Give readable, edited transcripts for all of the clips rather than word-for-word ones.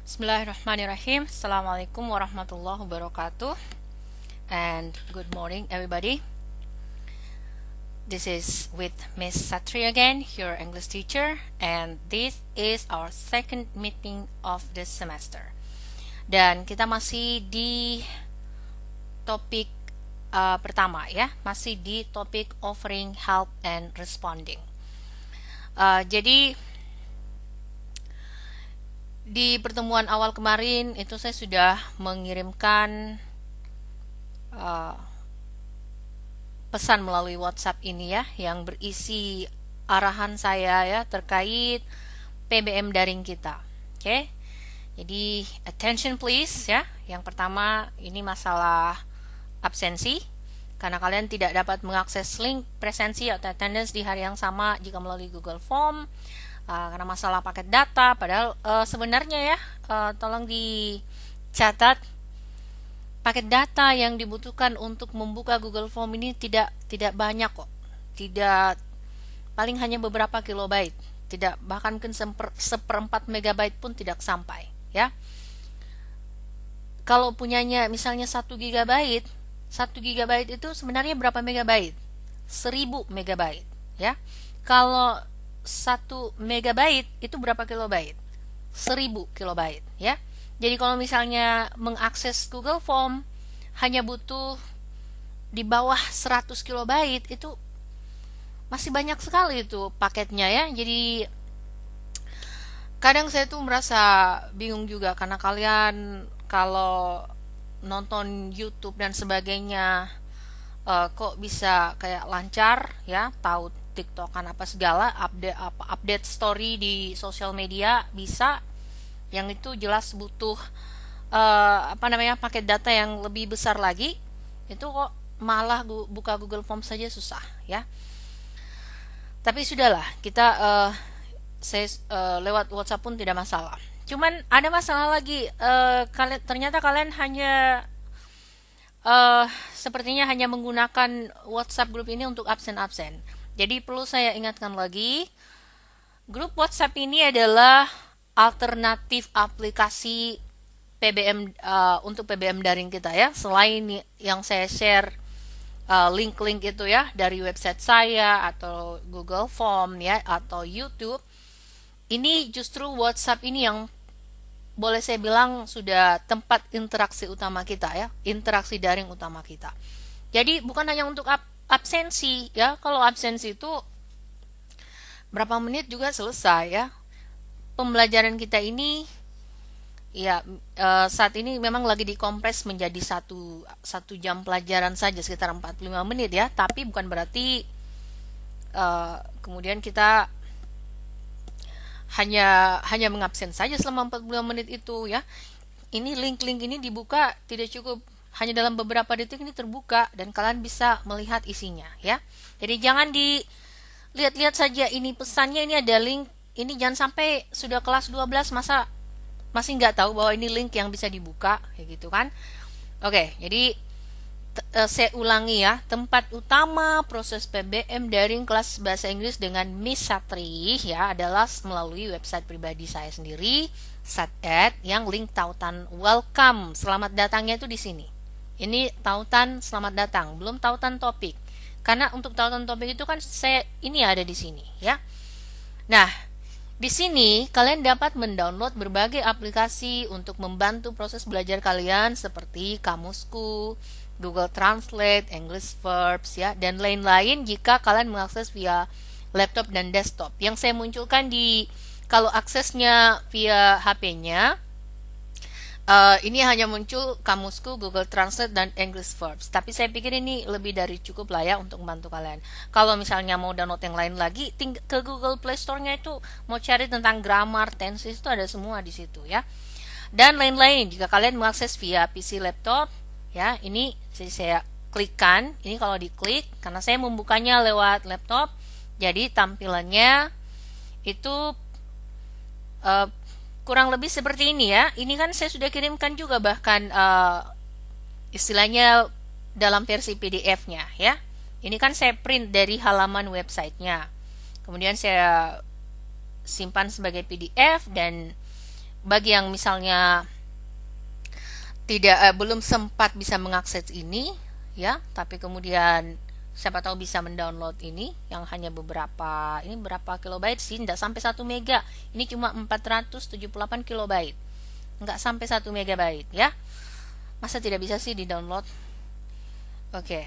Bismillahirrahmanirrahim. Assalamualaikum warahmatullahi wabarakatuh. And good morning, everybody. This is with Miss Satri again, your English teacher, and this is our second meeting of this semester. Dan kita masih di topik pertama ya, masih di topik offering help and responding. Jadi di pertemuan awal kemarin itu saya sudah mengirimkan pesan melalui WhatsApp ini ya, yang berisi arahan saya ya terkait PBM daring kita. Oke. Jadi attention please ya. Yang pertama ini masalah absensi, karena kalian tidak dapat mengakses link presensi atau attendance di hari yang sama jika melalui Google Form. Karena masalah paket data, padahal sebenarnya ya tolong dicatat, paket data yang dibutuhkan untuk membuka Google Form ini tidak banyak kok, tidak, paling hanya beberapa kilobyte, tidak, bahkan mungkin seperempat megabyte pun tidak sampai ya. Kalau punyanya misalnya 1 gigabyte, 1 gigabyte itu sebenarnya berapa megabyte? 1000 megabyte ya. Kalau 1 megabyte itu berapa kilobyte? 1000 kilobyte ya. Jadi kalau misalnya mengakses Google Form hanya butuh di bawah 100 kilobyte, itu masih banyak sekali itu paketnya ya. Jadi kadang saya tuh merasa bingung juga, karena kalian kalau nonton YouTube dan sebagainya kok bisa kayak lancar ya, tahu TikTokan apa segala, update story di sosial media bisa, yang itu jelas butuh paket data yang lebih besar lagi, itu kok malah buka Google Form saja susah ya. Tapi sudahlah, kita lewat WhatsApp pun tidak masalah. Cuman ada masalah lagi, ternyata kalian hanya sepertinya hanya menggunakan WhatsApp grup ini untuk absen-absen. Jadi perlu saya ingatkan lagi, grup WhatsApp ini adalah alternatif aplikasi PBM untuk PBM daring kita ya. Selain yang saya share link-link itu ya dari website saya atau Google Form ya atau YouTube, ini justru WhatsApp ini yang boleh saya bilang sudah tempat interaksi utama kita ya, interaksi daring utama kita. Jadi bukan hanya untuk absensi ya. Kalau absensi itu berapa menit juga selesai ya. Pembelajaran kita ini ya saat ini memang lagi dikompres menjadi satu jam pelajaran saja, sekitar 45 menit ya. Tapi bukan berarti kemudian kita hanya mengabsen saja selama 45 menit itu ya. Ini link-link ini dibuka tidak cukup hanya dalam beberapa detik, ini terbuka dan kalian bisa melihat isinya ya. Jadi jangan dilihat-lihat saja ini pesannya, ini ada link, ini jangan sampai sudah kelas 12 masa masih nggak tahu bahwa ini link yang bisa dibuka kayak gitu kan. Oke, jadi saya ulangi ya, tempat utama proses PBM daring kelas bahasa Inggris dengan Miss Satri ya adalah melalui website pribadi saya sendiri, Satet, yang link tautan welcome, selamat datangnya itu di sini. Ini tautan selamat datang, belum tautan topik. Karena untuk tautan topik itu kan ini ada di sini ya. Nah, di sini kalian dapat mendownload berbagai aplikasi untuk membantu proses belajar kalian seperti Kamusku, Google Translate, English Verbs ya, dan lain-lain jika kalian mengakses via laptop dan desktop. Yang saya munculkan kalau aksesnya via HP-nya, ini hanya muncul Kamusku, Google Translate, dan English Verbs. Tapi saya pikir ini lebih dari cukup lah ya untuk membantu kalian. Kalau misalnya mau download yang lain lagi, ke Google Play Store-nya itu mau cari tentang grammar, tenses, itu ada semua di situ ya. Dan lain-lain jika kalian mengakses via PC laptop ya, ini saya klikkan. Ini kalau diklik, karena saya membukanya lewat laptop, jadi tampilannya itu kurang lebih seperti ini ya. Ini kan saya sudah kirimkan juga, bahkan istilahnya dalam versi PDF-nya ya. Ini kan saya print dari halaman websitenya, kemudian saya simpan sebagai PDF dan bagi yang misalnya belum sempat bisa mengakses ini ya, tapi kemudian siapa tahu bisa mendownload ini yang hanya berapa kilobyte sih, tidak sampai 1 mega, ini cuma 478 kilobyte, nggak sampai 1 megabyte ya. Masa tidak bisa sih di download? Oke.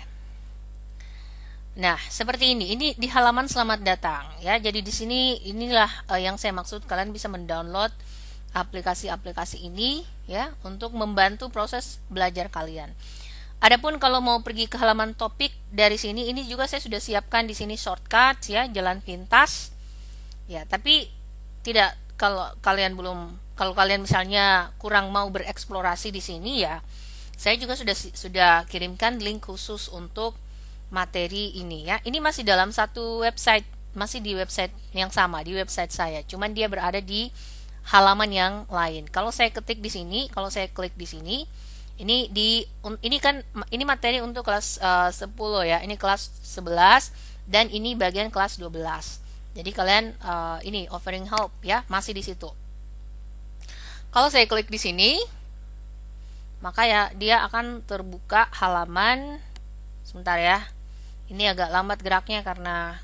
Nah, seperti ini. Ini di halaman selamat datang ya. Jadi di sini inilah yang saya maksud, kalian bisa mendownload aplikasi-aplikasi ini ya untuk membantu proses belajar kalian. Adapun kalau mau pergi ke halaman topik dari sini, ini juga saya sudah siapkan di sini shortcut ya, jalan pintas. Ya, tapi tidak, kalau kalian misalnya kurang mau bereksplorasi di sini ya, saya juga sudah kirimkan link khusus untuk materi ini ya. Ini masih dalam satu website, masih di website yang sama, di website saya. Cuman dia berada di halaman yang lain. Kalau saya ketik di sini, kalau saya klik di sini, ini materi untuk kelas 10 ya. Ini kelas 11 dan ini bagian kelas 12. Jadi kalian ini offering help ya, masih di situ. Kalau saya klik di sini, maka ya dia akan terbuka halaman. Sebentar ya. Ini agak lambat geraknya karena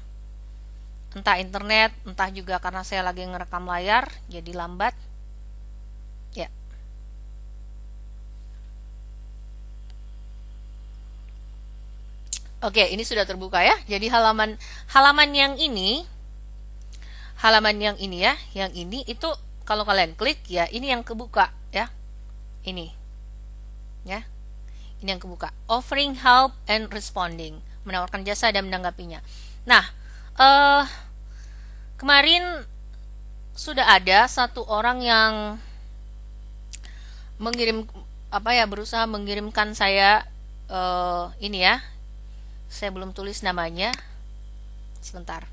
entah internet, entah juga karena saya lagi ngerekam layar, jadi lambat. Ya. Oke, ini sudah terbuka ya. Jadi halaman halaman yang ini ya, yang ini itu kalau kalian klik ya, ini yang kebuka ya. Ini. Ya. Ini yang kebuka. Offering help and responding, menawarkan jasa dan menanggapinya. Nah, kemarin sudah ada satu orang yang berusaha mengirimkan saya ini ya. Saya belum tulis namanya. Sebentar.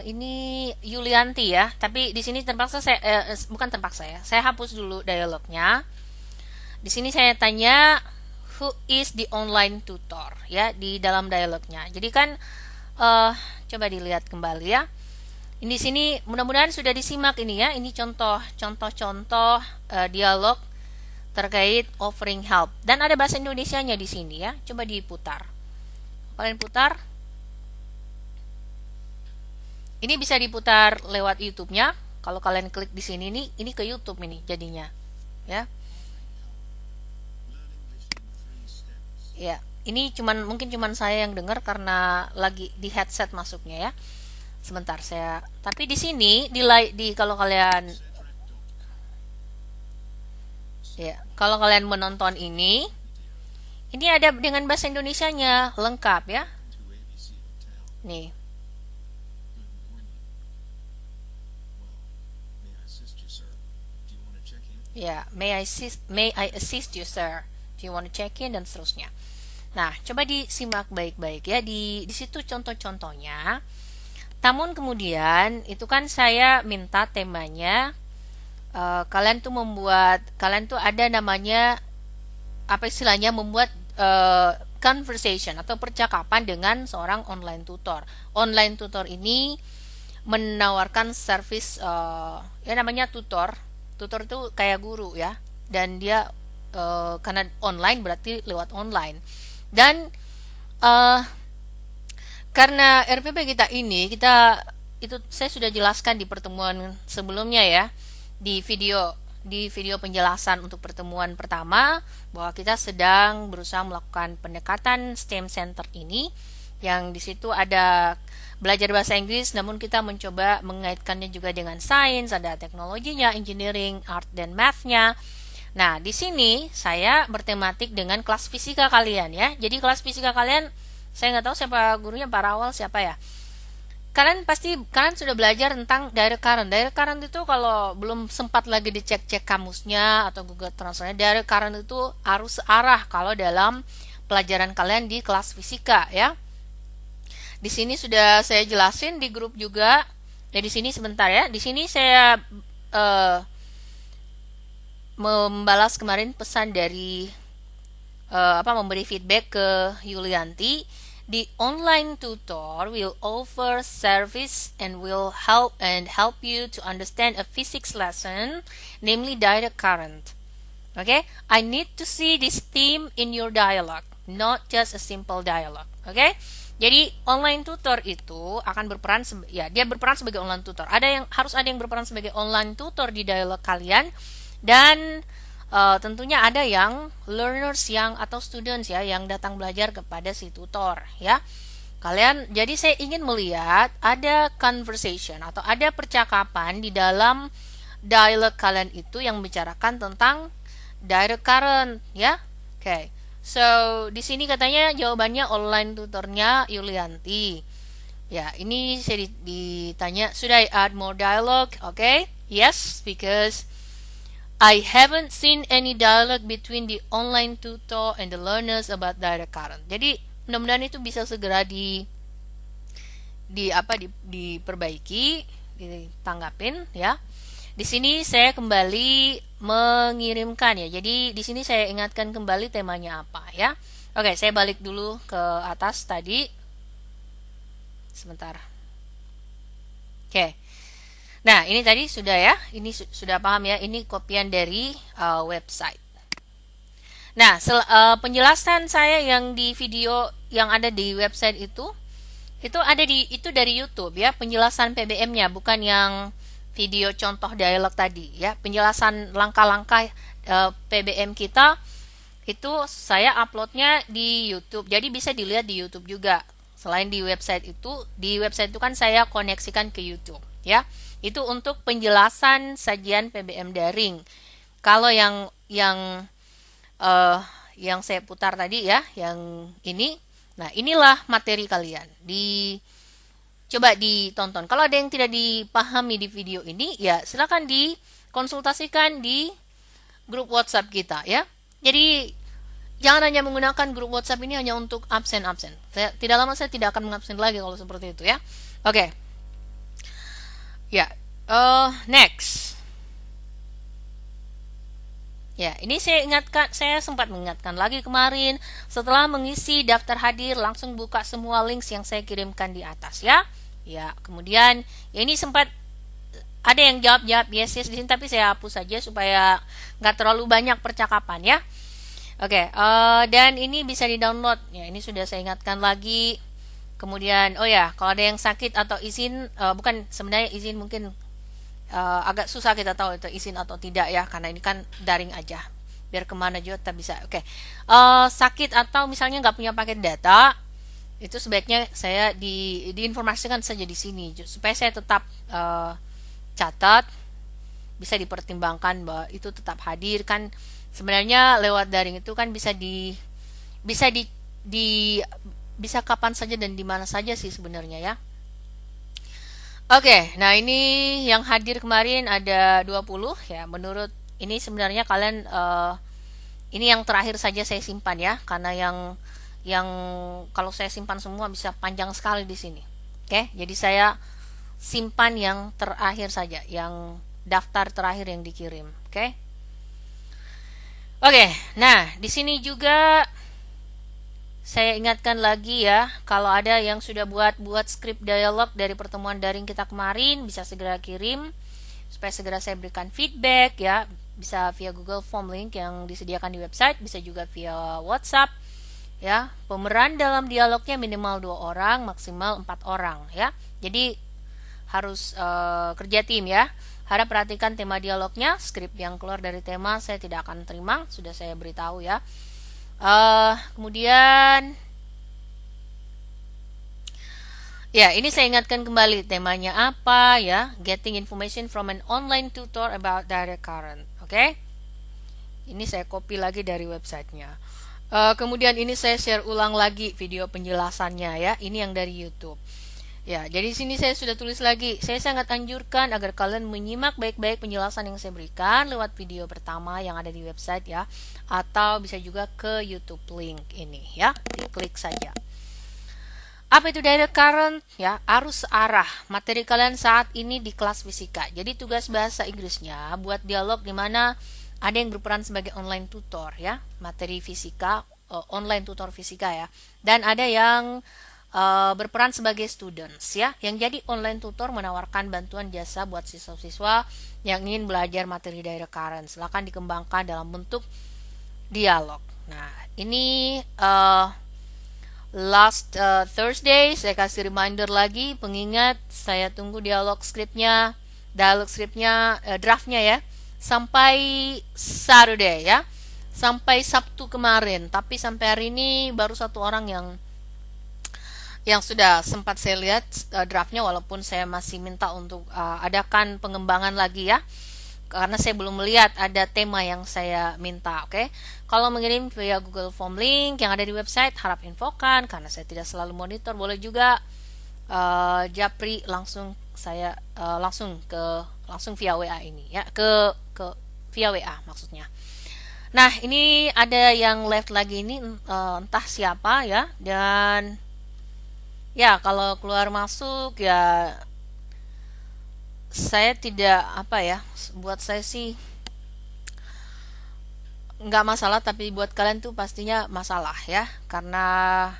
Ini Yulianti ya, tapi di sini terpaksa bukan terpaksa ya. Saya hapus dulu dialognya. Di sini saya tanya who is the online tutor ya di dalam dialognya. Jadi kan coba dilihat kembali ya. Ini di sini mudah-mudahan sudah disimak ini ya. Ini contoh dialog terkait offering help dan ada bahasa Indonesianya di sini ya. Coba diputar. Kalian putar. Ini bisa diputar lewat YouTube-nya. Kalau kalian klik di sini nih, ini ke YouTube ini jadinya. Ya. Ya, ini mungkin cuman saya yang dengar karena lagi di headset masuknya ya. Sebentar tapi di sini kalau kalian menonton ini ada dengan bahasa Indonesianya lengkap ya. Nih. Ya, may I assist you, sir? Do you want to check in dan seterusnya. Nah, coba disimak baik-baik ya di situ contoh-contohnya. Namun kemudian itu kan saya minta temanya kalian tuh ada namanya apa istilahnya membuat conversation atau percakapan dengan seorang online tutor. Online tutor ini menawarkan service ya namanya tutor. Tutor itu kayak guru ya, dan dia karena online berarti lewat online. Dan karena RPP kita itu saya sudah jelaskan di pertemuan sebelumnya ya, di video penjelasan untuk pertemuan pertama bahwa kita sedang berusaha melakukan pendekatan STEM Center ini, yang di situ ada belajar bahasa Inggris, namun kita mencoba mengaitkannya juga dengan sains, ada teknologinya, engineering, art, dan math-nya. Nah, di sini saya bertematik dengan kelas fisika kalian ya. Jadi kelas fisika kalian, saya nggak tahu siapa gurunya, Pak Rawal siapa ya. Kalian sudah belajar tentang direct current. Direct current itu kalau belum sempat lagi dicek-cek kamusnya atau Google Translate, direct current itu arus arah kalau dalam pelajaran kalian di kelas fisika ya. Di sini sudah saya jelasin di grup juga. Ya di sini sebentar ya. Di sini saya membalas kemarin pesan dari memberi feedback ke Yulianti. The online tutor will offer service and will help you to understand a physics lesson, namely direct current. Okay, I need to see this theme in your dialogue, not just a simple dialogue. Okay, jadi online tutor itu akan berperan dia berperan sebagai online tutor. Harus ada yang berperan sebagai online tutor di dialog kalian, dan tentunya ada yang learners atau students ya yang datang belajar kepada si tutor ya. Jadi saya ingin melihat ada conversation atau ada percakapan di dalam dialog kalian itu yang membicarakan tentang direct current ya. Oke. So, di sini katanya jawabannya online tutornya Yulianti. Ya, ini saya ditanya, should I add more dialogue? Okay. Yes, because I haven't seen any dialogue between the online tutor and the learners about direct current. Jadi, mudah-mudahan itu bisa segera diperbaiki, ditanggapin ya. Di sini saya kembali mengirimkan ya. Jadi di sini saya ingatkan kembali temanya apa ya. Oke, saya balik dulu ke atas tadi. Sebentar. Oke. Nah, ini tadi sudah ya. Ini sudah paham ya. Ini kopian dari website. Nah, penjelasan saya yang di video yang ada di website itu dari YouTube ya. Penjelasan PBM-nya, bukan yang video contoh dialog tadi ya. Penjelasan langkah-langkah PBM kita itu saya uploadnya di YouTube. Jadi bisa dilihat di YouTube juga. Selain di website itu kan saya koneksikan ke YouTube ya. Itu untuk penjelasan sajian PBM daring. Kalau yang saya putar tadi ya, yang ini, nah inilah materi kalian. Coba ditonton. Kalau ada yang tidak dipahami di video ini, ya silakan dikonsultasikan di grup WhatsApp kita ya. Jadi jangan hanya menggunakan grup WhatsApp ini hanya untuk absen-absen. Tidak lama saya tidak akan mengabsen lagi kalau seperti itu ya. Oke. Ya, next. Ya, ini saya sempat mengingatkan lagi kemarin. Setelah mengisi daftar hadir, langsung buka semua links yang saya kirimkan di atas ya. Ya, kemudian ya ini sempat ada yang jawab yes di sini, tapi saya hapus saja supaya nggak terlalu banyak percakapan ya. Oke, dan ini bisa di-download. Ya, ini sudah saya ingatkan lagi. Kemudian, oh ya, kalau ada yang sakit atau izin, bukan sebenarnya izin mungkin agak susah kita tahu itu izin atau tidak ya, karena ini kan daring aja. Biar kemana juga kita bisa. Oke, sakit atau misalnya nggak punya paket data, itu sebaiknya saya diinformasikan saja di sini supaya saya tetap catat, bisa dipertimbangkan bahwa itu tetap hadir kan. Sebenarnya lewat daring itu kan bisa kapan saja dan di mana saja sih sebenarnya ya. Oke, nah ini yang hadir kemarin ada 20 ya. Menurut ini sebenarnya kalian ini yang terakhir saja saya simpan ya, karena yang kalau saya simpan semua bisa panjang sekali di sini. Oke, jadi saya simpan yang terakhir saja, yang daftar terakhir yang dikirim. Oke, nah di sini juga saya ingatkan lagi ya, kalau ada yang sudah buat skrip dialog dari pertemuan daring kita kemarin, bisa segera kirim supaya segera saya berikan feedback ya. Bisa via Google Form link yang disediakan di website, bisa juga via WhatsApp ya. Pemeran dalam dialognya minimal 2 orang, maksimal 4 orang ya. Jadi harus kerja tim ya. Harap perhatikan tema dialognya. Skrip yang keluar dari tema saya tidak akan terima, sudah saya beritahu ya. Kemudian ya, ini saya ingatkan kembali temanya apa ya. Getting information from an online tutor about direct current. Oke. Ini saya copy lagi dari websitenya. Kemudian ini saya share ulang lagi video penjelasannya ya. Ini yang dari YouTube. Ya, jadi sini saya sudah tulis lagi. Saya sangat anjurkan agar kalian menyimak baik-baik penjelasan yang saya berikan lewat video pertama yang ada di website ya, atau bisa juga ke YouTube link ini ya. Diklik saja. Apa itu direct current? Ya, arus arah. Materi kalian saat ini di kelas fisika. Jadi tugas bahasa Inggrisnya buat dialog di mana ada yang berperan sebagai online tutor ya. Materi fisika online tutor fisika ya, dan ada yang berperan sebagai students ya, yang jadi online tutor menawarkan bantuan jasa buat siswa-siswa yang ingin belajar materi direct current. Silakan dikembangkan dalam bentuk dialog. Nah, ini last Thursday saya kasih reminder lagi, pengingat saya tunggu dialog skripnya, draftnya ya, sampai Saturday ya, sampai Sabtu kemarin. Tapi sampai hari ini baru satu orang yang sudah sempat saya lihat draftnya, walaupun saya masih minta untuk adakan pengembangan lagi ya, karena saya belum melihat ada tema yang saya minta. Oke, kalau mengirim via Google Form link yang ada di website harap infokan, karena saya tidak selalu monitor. Boleh juga japri langsung saya langsung via WA ini ya, ke via WA maksudnya. Nah, ini ada yang left lagi ini, entah siapa ya, dan ya kalau keluar masuk ya saya tidak apa ya, buat saya sih nggak masalah, tapi buat kalian tuh pastinya masalah ya, karena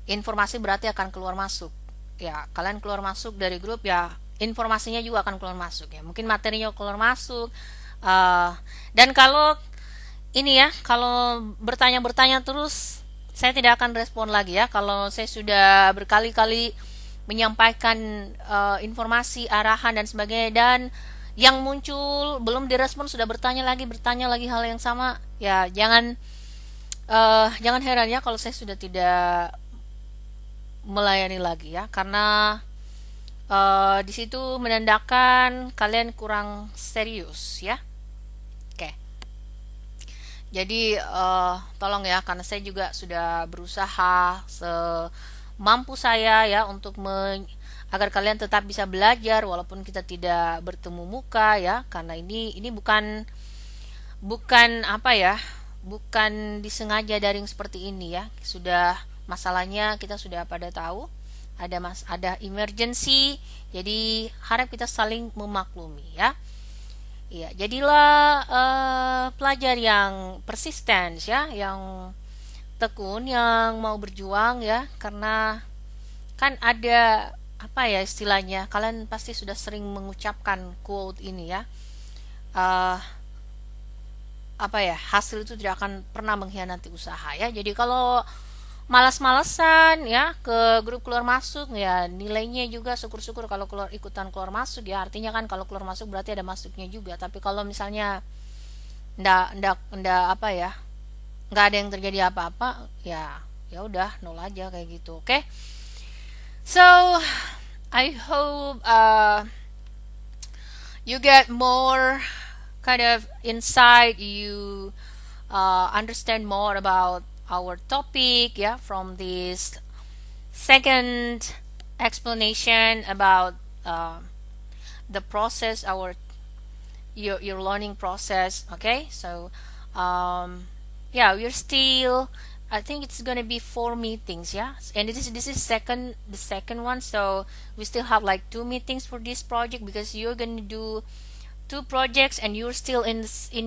informasi berarti akan keluar masuk ya. Kalian keluar masuk dari grup ya, informasinya juga akan keluar masuk ya, mungkin materinya keluar masuk. Dan kalau ini ya, kalau bertanya terus saya tidak akan respon lagi ya. Kalau saya sudah berkali-kali menyampaikan informasi, arahan dan sebagainya, dan yang muncul belum direspon sudah bertanya lagi hal yang sama ya, jangan heran ya kalau saya sudah tidak melayani lagi ya, karena di situ menandakan kalian kurang serius ya. Oke, jadi tolong ya, karena saya juga sudah berusaha semampu saya ya untuk agar kalian tetap bisa belajar walaupun kita tidak bertemu muka ya, karena ini bukan apa ya, bukan disengaja daring seperti ini ya. Sudah masalahnya kita sudah pada tahu, ada emergency, jadi harap kita saling memaklumi ya. Iya, jadilah pelajar yang persisten ya, yang tekun, yang mau berjuang ya, karena kan ada apa ya istilahnya, kalian pasti sudah sering mengucapkan quote ini ya, uh, apa ya, hasil itu tidak akan pernah mengkhianati usaha ya. Jadi kalau malas-malesan ya ke grup keluar masuk ya, nilainya juga syukur-syukur kalau ikutan keluar masuk ya, artinya kan kalau keluar masuk berarti ada masuknya juga. Tapi kalau misalnya ndak apa ya, nggak ada yang terjadi apa-apa ya, ya udah nol aja kayak gitu. Oke, so I hope you get more kind of insight, you understand more about our topic yeah, from this second explanation about the process, your learning process. Okay, so yeah, we're still, I think it's gonna be 4 meetings, yeah, and this is the second one, so we still have like 2 meetings for this project, because you're gonna do 2 projects and you're still in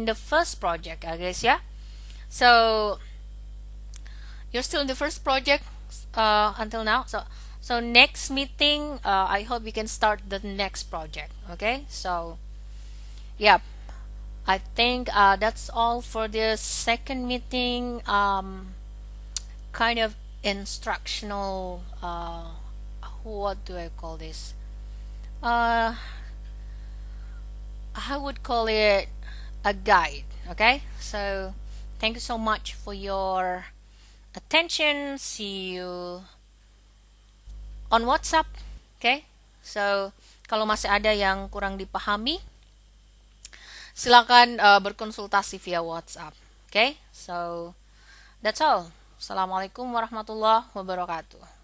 the first project, I guess, yeah. So you're still in the first project until now. So next meeting, I hope we can start the next project. Okay. So yeah, I think that's all for the second meeting. Kind of instructional. What do I call this? I would call it a guide. Okay. So thank you so much for your attention. See you on WhatsApp. Okay, so kalau masih ada yang kurang dipahami, silakan berkonsultasi via WhatsApp. Okay, so that's all. Assalamualaikum warahmatullahi wabarakatuh.